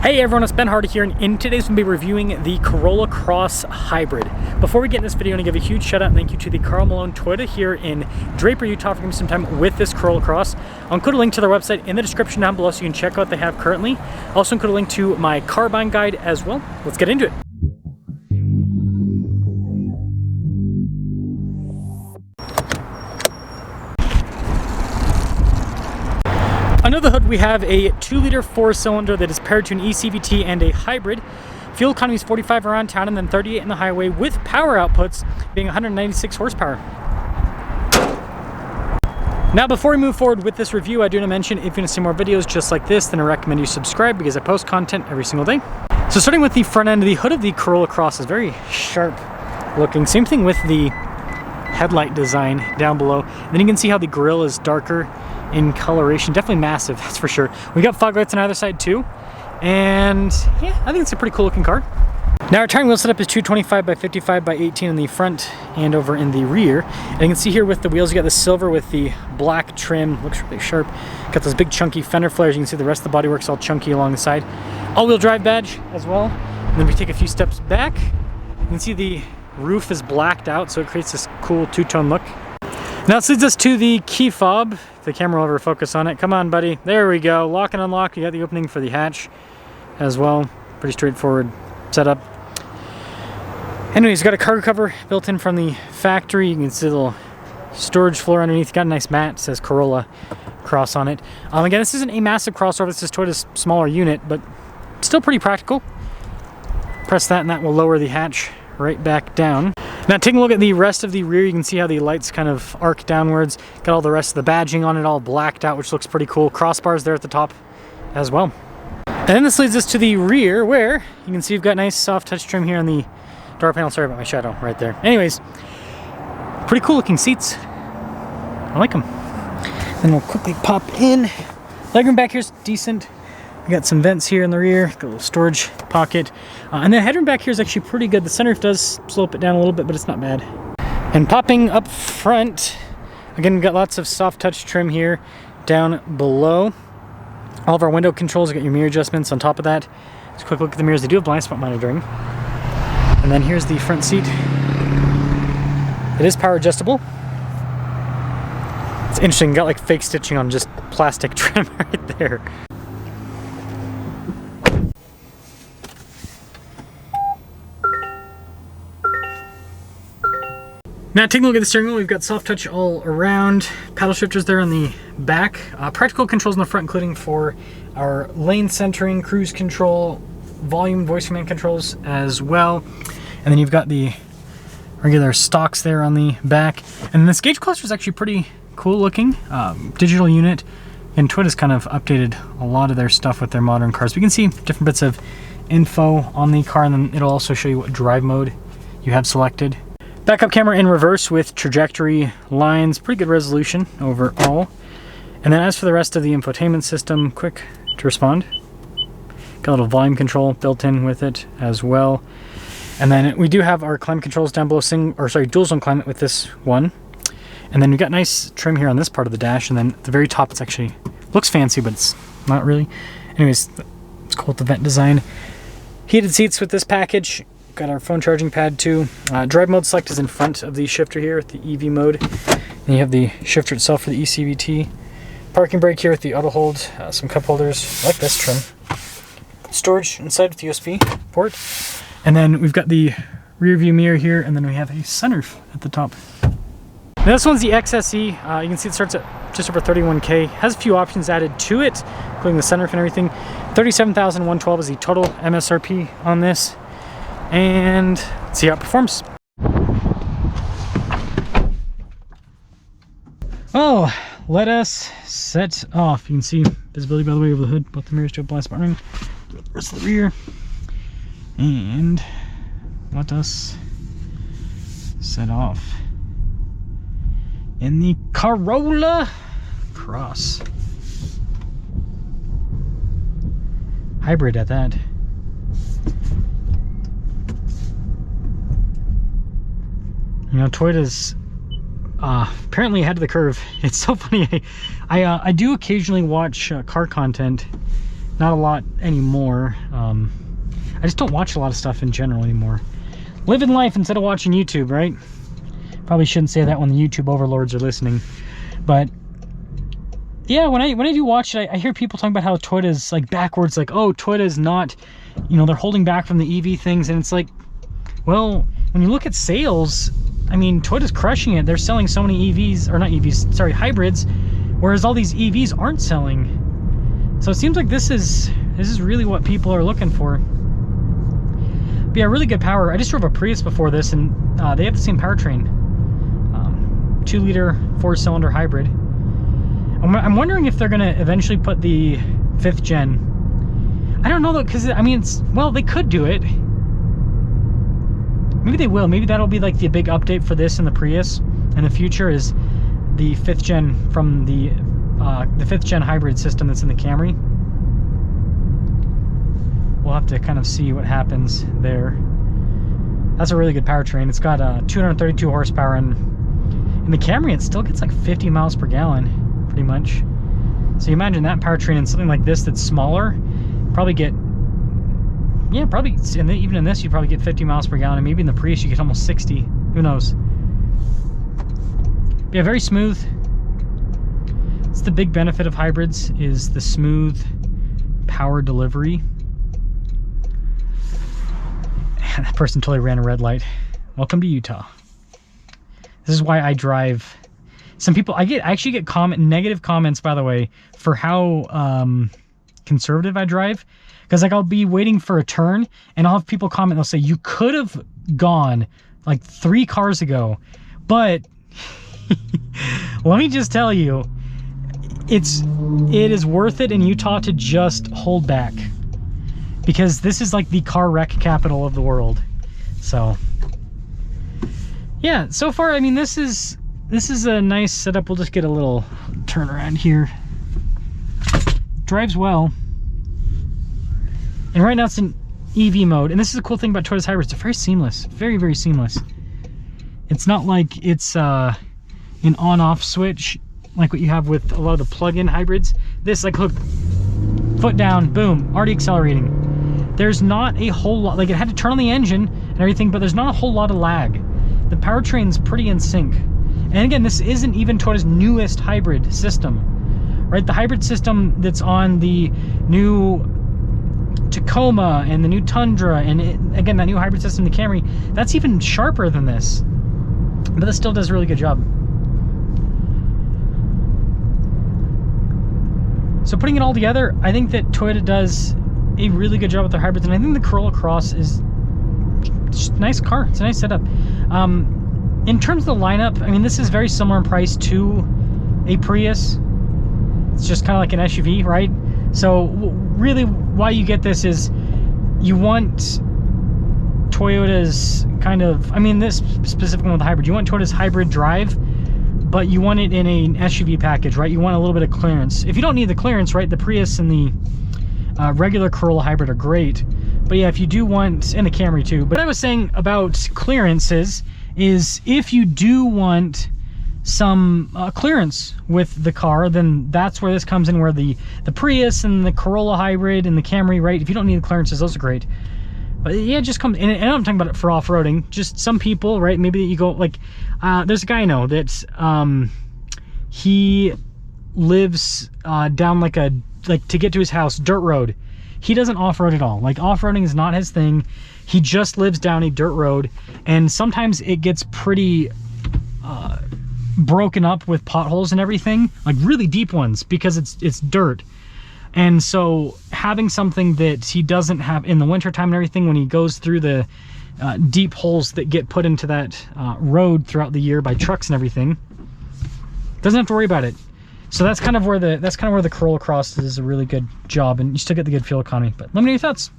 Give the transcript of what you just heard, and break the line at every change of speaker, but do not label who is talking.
Hey everyone, it's Ben Hardy here, and in today's we'll be reviewing the Corolla Cross Hybrid. Before we get in this video, I want to give a huge shout out and thank you to the Carl Malone Toyota here in Draper, Utah for giving me some time with this Corolla Cross. I'll include a link to their website in the description down below so you can check out what they have currently. I'll also include a link to my car buying guide as well. Let's get into it. Under the hood we have a 2-liter 4-cylinder that is paired to an eCVT and a hybrid. Fuel economy is 45 around town and then 38 in the highway, with power outputs being 196 horsepower. Now before we move forward with this review, I do want to mention if you want to see more videos just like this, then I recommend you subscribe because I post content every single day. So starting with the front end, the hood of the Corolla Cross is very sharp looking. Same thing with the headlight design down below. And then you can see how the grille is darker in coloration. Definitely massive, that's for sure. We got fog lights on either side too, and yeah, I think it's a pretty cool looking car. Now our tire wheel setup is 225 by 55 by 18 in the front and over in the rear. And you can see here with the wheels, you got the silver with the black trim, looks really sharp. Got those big chunky fender flares. You can see the rest of the bodywork's all chunky along the side. All-wheel drive badge as well. And then we take a few steps back, you can see the roof is blacked out, so it creates this cool two-tone look. Now this leads us to the key fob. If the camera will ever focus on it. Come on, buddy. There we go. Lock and unlock. You got the opening for the hatch as well. Pretty straightforward setup. Anyways, got a cargo cover built in from the factory. You can see the little storage floor underneath. Got a nice mat. It says Corolla Cross on it. Again, this isn't a massive crossover. This is Toyota's smaller unit, but still pretty practical. Press that and that will lower the hatch right back down. Now taking a look at the rest of the rear, you can see how the lights kind of arc downwards. Got all the rest of the badging on it all blacked out, which looks pretty cool. Crossbars there at the top as well. And then this leads us to the rear, where you can see you've got nice soft touch trim here on the door panel. Sorry about my shadow right there. Anyways, pretty cool looking seats. I like them. Then we'll quickly pop in. Legroom back here is decent. We got some vents here in the rear, got a little storage pocket. And the headroom back here is actually pretty good. The sunroof does slope it down a little bit, but it's not bad. And popping up front, again, we've got lots of soft touch trim here down below. All of our window controls, you got your mirror adjustments on top of that. Just a quick look at the mirrors. They do have blind spot monitoring. And then here's the front seat. It is power adjustable. It's interesting, got like fake stitching on just plastic trim right there. Now taking a look at the steering wheel, we've got soft touch all around, paddle shifters there on the back, practical controls in the front, including for our lane centering, cruise control, volume, voice command controls as well. And then you've got the regular stocks there on the back. And this gauge cluster is actually pretty cool looking, digital unit. And Toyota's kind of updated a lot of their stuff with their modern cars. We can see different bits of info on the car, and then it'll also show you what drive mode you have selected. Backup camera in reverse with trajectory lines, pretty good resolution overall. And then as for the rest of the infotainment system, quick to respond. Got a little volume control built in with it as well. And then we do have our climate controls down below, dual zone climate with this one. And then we got nice trim here on this part of the dash, and then at the very top it's actually, looks fancy, but it's not really. Anyways, it's cool with the vent design. Heated seats with this package. Got our phone charging pad too. Drive mode select is in front of the shifter here with the EV mode. And you have the shifter itself for the eCVT. Parking brake here with the auto hold. Some cup holders. I like this trim. Storage inside with the USB port. And then we've got the rear view mirror here, and then we have a sunroof at the top. Now this one's the XSE. You can see it starts at just over 31K. Has a few options added to it, including the sunroof and everything. 37,112 is the total MSRP on this. And let's see how it performs. Oh, let us set off. You can see visibility by the way over the hood. Both the mirrors do have blind spot ring. The rest of the rear. And let us set off in the Corolla Cross Hybrid at that. You know, Toyota's apparently ahead of the curve. It's so funny. I do occasionally watch car content Not a lot anymore. I just don't watch a lot of stuff in general anymore. Living life instead of watching YouTube, right? Probably shouldn't say that when the YouTube overlords are listening. But yeah, when I do watch it, I hear people talking about how Toyota's like backwards, like, oh, Toyota's not, you know, they're holding back from the EV things. And it's like, well, when you look at sales, I mean, Toyota's crushing it. They're selling so many EVs, or not EVs, sorry, hybrids, whereas all these EVs aren't selling. So it seems like this is really what people are looking for. But yeah, really good power. I just drove a Prius before this, and they have the same powertrain. 2-liter 4-cylinder hybrid. I'm wondering if they're gonna eventually put the 5th gen. I don't know though, because I mean, well, they could do it. Maybe they will. Maybe that'll be like the big update for this and the Prius in the future, is the 5th gen from the 5th gen hybrid system that's in the Camry. We'll have to kind of see what happens there. That's a really good powertrain. It's got 232 horsepower, and in the Camry it still gets like 50 miles per gallon, pretty much. So you imagine that powertrain in something like this that's smaller, probably get, yeah, probably, and even in this you probably get 50 miles per gallon, and maybe in the Prius you get almost 60. Who knows? But yeah, very smooth. It's the big benefit of hybrids, is the smooth power delivery. That person totally ran a red light. Welcome to Utah. This is why I drive. Some people, I actually get negative comments, by the way, for how conservative I drive. Because like I'll be waiting for a turn, and I'll have people comment. They'll say, you could have gone like 3 cars ago, but let me just tell you, it is worth it in Utah to just hold back, because this is like the car wreck capital of the world. So yeah, so far, I mean, this is a nice setup. We'll just get a little turnaround here. Drives well. And right now it's in EV mode. And this is the cool thing about Toyota's hybrids. They're very seamless. Very, very seamless. It's not like it's an on-off switch like what you have with a lot of the plug-in hybrids. This, like, look, foot down, boom, already accelerating. There's not a whole lot, like, it had to turn on the engine and everything, but there's not a whole lot of lag. The powertrain's pretty in sync. And again, this isn't even Toyota's newest hybrid system, right? The hybrid system that's on the new Tacoma and the new Tundra, and again, that new hybrid system, the Camry, that's even sharper than this. But this still does a really good job. So putting it all together, I think that Toyota does a really good job with their hybrids, and I think the Corolla Cross is just a nice car. It's a nice setup. In terms of the lineup, I mean, this is very similar in price to a Prius. It's just kind of like an SUV, right? So really why you get this is you want Toyota's kind of, I mean, this specific one with the hybrid, you want Toyota's hybrid drive, but you want it in an SUV package, right? You want a little bit of clearance. If you don't need the clearance, right, the Prius and the regular Corolla hybrid are great. But yeah, if you do want, and the Camry too. But what I was saying about clearances is if you do want some clearance with the car, then that's where this comes in, where the Prius and the Corolla hybrid and the Camry, right? If you don't need the clearances, those are great. But yeah, it just comes, and I'm talking about it for off-roading. Just some people, right? Maybe you go, like, there's a guy I know that's, he lives down like to get to his house, dirt road. He doesn't off-road at all. Like, off-roading is not his thing. He just lives down a dirt road, and sometimes it gets pretty broken up with potholes and everything, like really deep ones, because it's dirt. And so having something that he doesn't have in the wintertime and everything, when he goes through the deep holes that get put into that road throughout the year by trucks and everything, doesn't have to worry about it. So that's kind of where the Corolla Cross does a really good job, and you still get the good fuel economy. But let me know your thoughts.